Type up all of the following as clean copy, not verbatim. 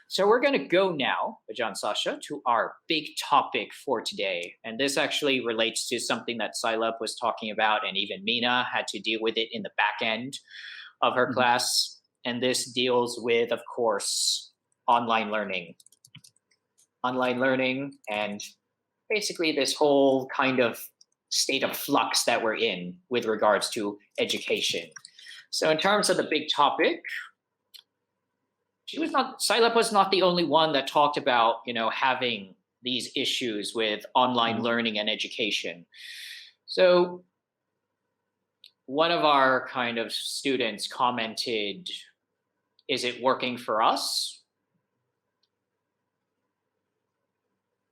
So we're going to go now, Ajahn Sasha, to our big topic for today. And this actually relates to something that Silab was talking about, and even Mina had to deal with it in the back end of her Mhm. class. And this deals with, of course, online learning. Online learning and basically this whole kind of state of flux that we're in with regards to education. So in terms of the big topic, Silep was not the only one that talked about, having these issues with online Mhm. learning and education. So one of our kind of students commented, is it working for us?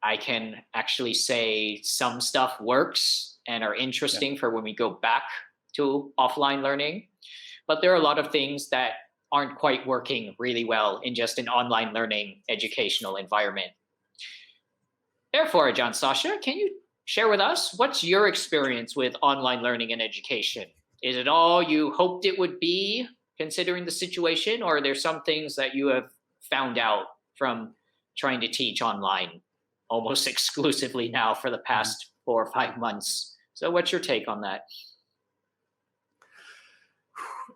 I can actually say some stuff works and are Yeah. interesting for when we go back to offline learning. But there are a lot of things that aren't quite working really well in just an online learning educational environment. Therefore, John Sasha, can you share with us what's your experience with online learning and education? Is it all you hoped it would be considering the situation, or are there some things that you have found out from trying to teach online almost exclusively now for the Mhm. past 4 or 5 months? So, what's your take on that?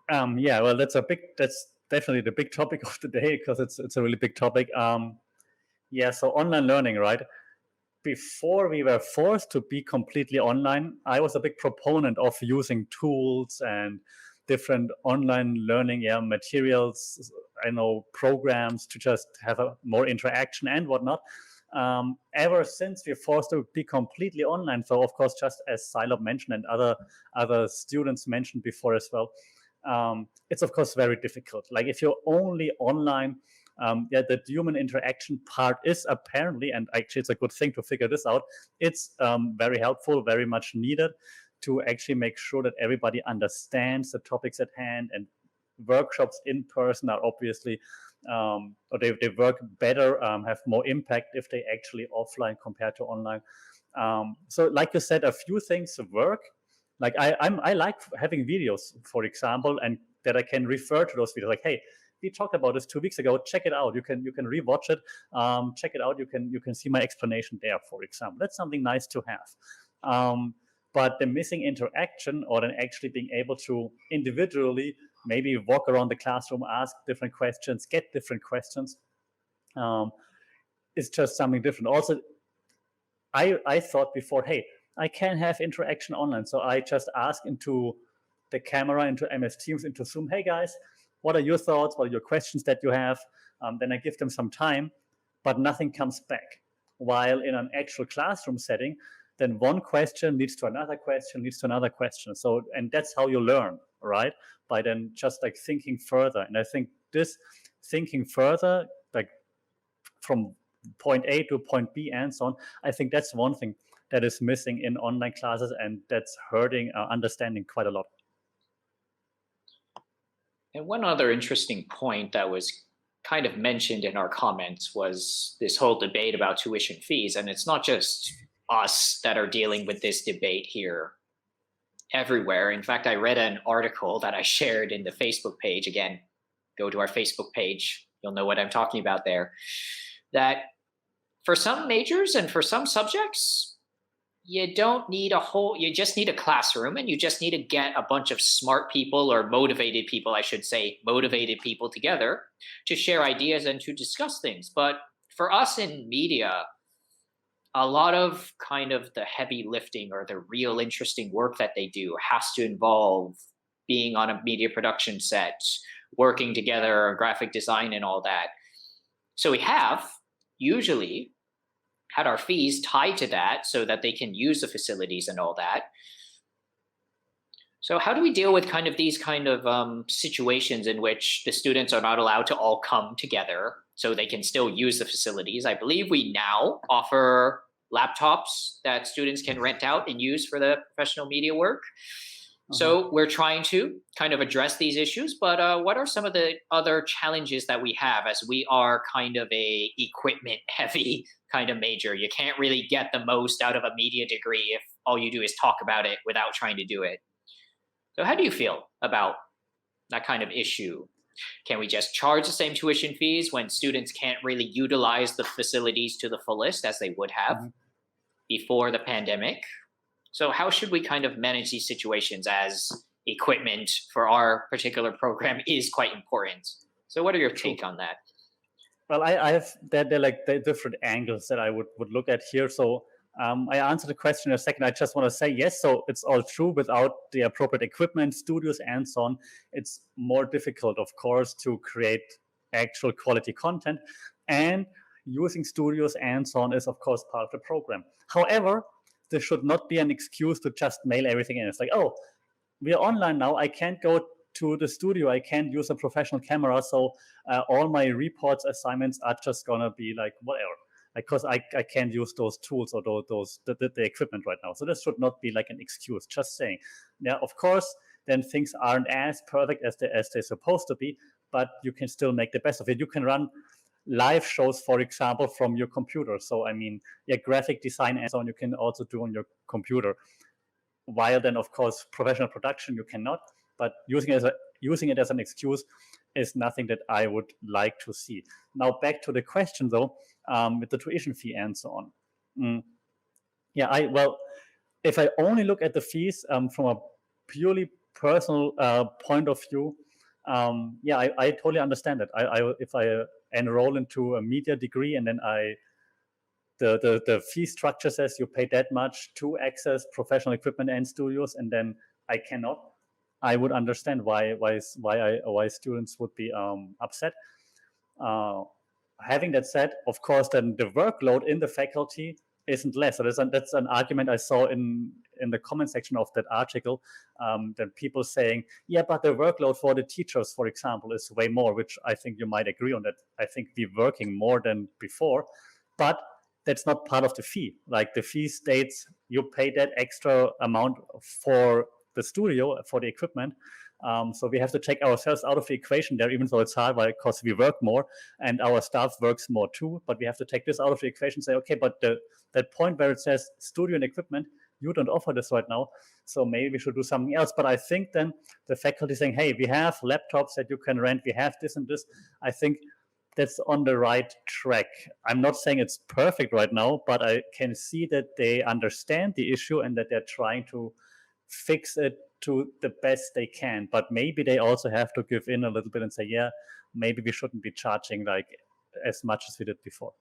Yeah, well, that's definitely the big topic of the day because it's a really big topic. Yeah, so online learning, right? Before we were forced to be completely online, I was a big proponent of using tools and different online learning, materials, I know, programs to just have a more interaction and whatnot. Ever since we're forced to be completely online, so of course, just as Silop mentioned and other students mentioned before as well, it's of course very difficult. Like if you're only online, yeah, the human interaction part is apparently, and actually it's a good thing to figure this out. It's very helpful, very much needed to actually make sure that everybody understands the topics at hand. And workshops in person are obviously, or they work better, have more impact if they actually offline compared to online. So, like you said, a few things work. Like I like having videos, for example, and that I can refer to those videos. Like, hey, we talked about this 2 weeks ago. Check it out. You can rewatch it. Check it out. You can see my explanation there, for example. That's something nice to have. But the missing interaction, or then actually being able to individually maybe walk around the classroom, ask different questions, get different questions, um, is just something different. Also, I thought before, hey, I can have interaction online. So I just ask into the camera, into MS Teams, into Zoom, hey guys, what are your thoughts? What are your questions that you have? Then I give them some time, but nothing comes back. While in an actual classroom setting, then one question leads to another question, leads to another question. So, and that's how you learn, right? By then just like thinking further. And I think this thinking further, like from point A to point B and so on. I think that's one thing that is missing in online classes, and that's hurting understanding quite a lot. And one other interesting point that was kind of mentioned in our comments was this whole debate about tuition fees. And it's not just us that are dealing with this debate here, everywhere. In fact, I read an article that I shared in the Facebook page. Again, go to our Facebook page, you'll know what I'm talking about there. That for some majors and for some subjects, you just need a classroom, and you just need to get a bunch of smart people, or motivated people, I should say, motivated people together to share ideas and to discuss things. But for us in media, a lot of kind of the heavy lifting or the real interesting work that they do has to involve being on a media production set, working together, graphic design, and all that. So we have usually had our fees tied to that so that they can use the facilities and all that. So how do we deal with kind of these kind of situations in which the students are not allowed to all come together so they can still use the facilities? I believe we now offer laptops that students can rent out and use for the professional media work. Uh-huh. So we're trying to kind of address these issues, but what are some of the other challenges that we have, as we are kind of a equipment heavy kind of major? You can't really get the most out of a media degree if all you do is talk about it without trying to do it. So how do you feel about that kind of issue? Can we just charge the same tuition fees when students can't really utilize the facilities to the fullest as they would have Mhm. before the pandemic? So, how should we kind of manage these situations as equipment for our particular program is quite important? So, what are your True. take on that? Well, I have they're like the different angles that I would look at here. So I answered the question in a second. I just want to say yes. So it's all true. Without the appropriate equipment, studios, and so on, it's more difficult, of course, to create actual quality content. And using studios and so on is, of course, part of the program. However, this should not be an excuse to just mail everything in. It's like, oh, we are online now. I can't go to the studio. I can't use a professional camera. So all my reports, assignments are just gonna be like whatever, because I can't use those tools or the equipment right now. So this should not be like an excuse. Just saying. Yeah, of course, then things aren't as perfect as they're supposed to be, but you can still make the best of it. You can run live shows, for example, from your computer. So I mean, yeah, graphic design and so on you can also do on your computer. While then, of course, professional production you cannot. But using it as an excuse is nothing that I would like to see. Now back to the question though, with the tuition fee and so on. Mm, yeah, if I only look at the fees from a purely personal point of view, yeah, I totally understand it. If I enroll into a media degree and then the fee structure says you pay that much to access professional equipment and studios, and then I cannot. I would understand why students would be upset. Uh, Having that said, of course, then the workload in the faculty isn't less. So that's an argument I saw in the comment section of that article. That people saying, yeah, but the workload for the teachers, for example, is way more, which I think you might agree on that. I think we're working more than before, but that's not part of the fee. Like the fee states you pay that extra amount for the studio, for the equipment. So we have to take ourselves out of the equation there, even though it's hard, because we work more and our staff works more too. But we have to take this out of the equation and say, okay, but that point where it says studio and equipment, you don't offer this right now. So maybe we should do something else. But I think then the faculty saying, hey, we have laptops that you can rent, we have this and this. I think that's on the right track. I'm not saying it's perfect right now, but I can see that they understand the issue and that they're trying to fix it to the best they can. But maybe they also have to give in a little bit and say, yeah, maybe we shouldn't be charging like as much as we did before.